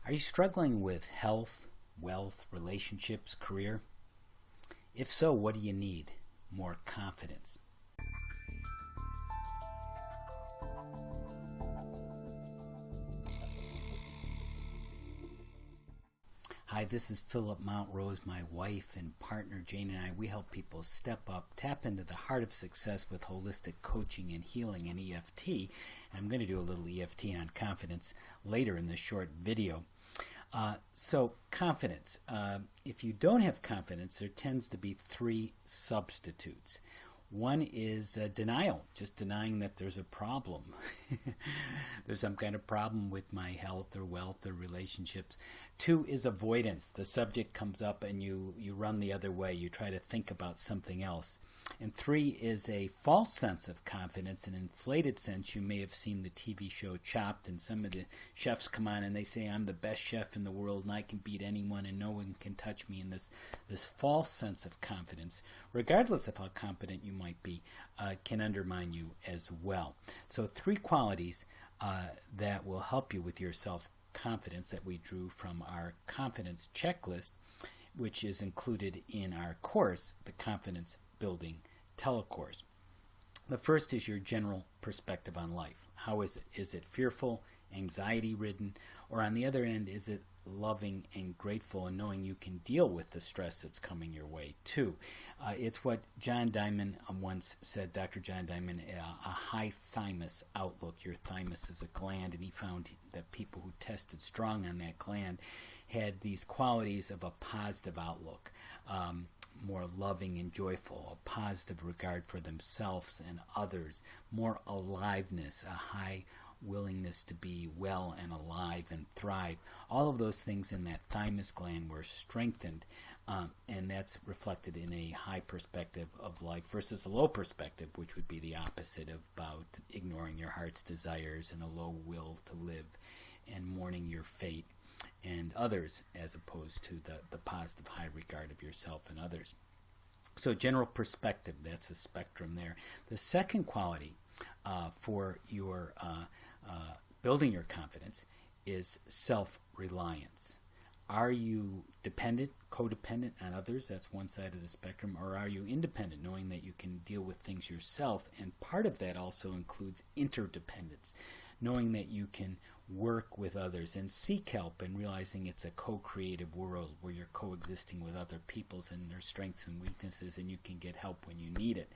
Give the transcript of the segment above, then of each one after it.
Are you struggling with health, wealth, relationships, career? If so, what do you need? More confidence. Hi, this is Philip Montrose. My wife and partner Jane and I, we help people step up, tap into the heart of success with holistic coaching and healing and EFT. And I'm going to do a little EFT on confidence later in this short video. So confidence. If you don't have confidence, there tends to be three substitutes. One is denial, just denying that there's a problem. There's some kind of problem with my health or wealth or relationships. Two is avoidance. The subject comes up and you run the other way. You try to think about something else. And three is a false sense of confidence, an inflated sense. You may have seen the TV show Chopped, and some of the chefs come on and they say, I'm the best chef in the world and I can beat anyone and no one can touch me. And this false sense of confidence, regardless of how competent you might be, can undermine you as well. So three qualities that will help you with your self-confidence that we drew from our confidence checklist, which is included in our course, the Confidence Building Telecourse. The first is your general perspective on life. How is it? Is it fearful, anxiety-ridden, or on the other end, is it loving and grateful and knowing you can deal with the stress that's coming your way too? It's what John Diamond once said, Dr. John Diamond, a high thymus outlook. Your thymus is a gland, and he found that people who tested strong on that gland had these qualities of a positive outlook. More loving and joyful, a positive regard for themselves and others, more aliveness, a high willingness to be well and alive and thrive. All of those things in that thymus gland were strengthened, and that's reflected in a high perspective of life versus a low perspective, which would be the opposite, about ignoring your heart's desires and a low will to live and mourning your fate and others, as opposed to the positive high regard of yourself and others. So general perspective, that's a spectrum there. The second quality for your building your confidence is self-reliance. Are you dependent, codependent on others? That's one side of the spectrum. Or are you independent, knowing that you can deal with things yourself? And part of that also includes interdependence, knowing that you can work with others and seek help, and realizing it's a co-creative world where you're coexisting with other peoples and their strengths and weaknesses, and you can get help when you need it.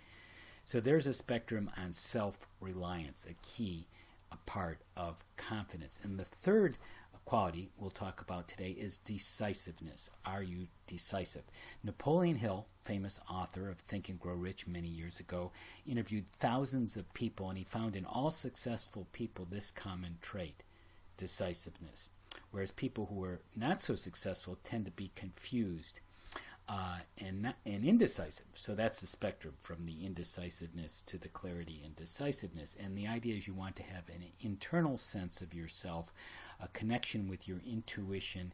So there's a spectrum on self-reliance, a part of confidence. And the third quality we'll talk about today is decisiveness. Are you decisive? Napoleon Hill, famous author of Think and Grow Rich many years ago, interviewed thousands of people, and he found in all successful people this common trait: decisiveness. Whereas people who are not so successful tend to be confused and indecisive. So that's the spectrum, from the indecisiveness to the clarity and decisiveness. And the idea is you want to have an internal sense of yourself, a connection with your intuition,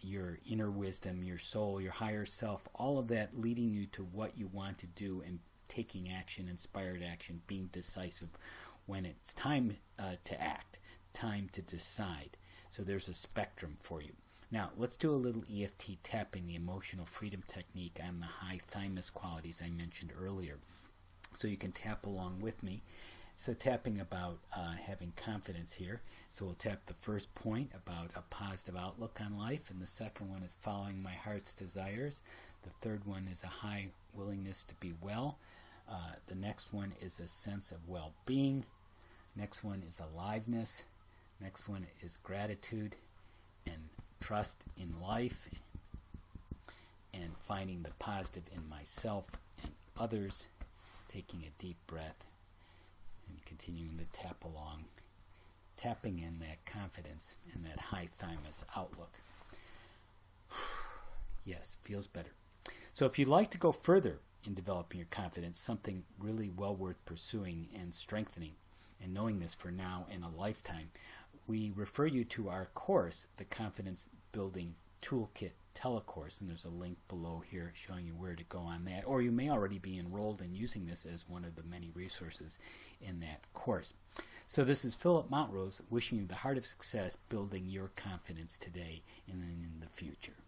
your inner wisdom, your soul, your higher self, all of that leading you to what you want to do and taking action, inspired action, being decisive when it's time to act, time to decide. So there's a spectrum for you. Now, let's do a little EFT tapping, the emotional freedom technique, on the high thymus qualities I mentioned earlier. So you can tap along with me. So tapping about having confidence here. So we'll tap the first point about a positive outlook on life, and the second one is following my heart's desires. The third one is a high willingness to be well. The next one is a sense of well-being. Next one is aliveness. Next one is gratitude and trust in life, and finding the positive in myself and others. Taking a deep breath and continuing to tap along, tapping in that confidence and that high thymus outlook. Yes, feels better. So if you'd like to go further in developing your confidence, something really well worth pursuing and strengthening, and knowing this for now and a lifetime, we refer you to our course, the Confidence Building Toolkit Telecourse, and there's a link below here showing you where to go on that, or you may already be enrolled in using this as one of the many resources in that course. So this is Philip Montrose wishing you the heart of success, building your confidence today and in the future.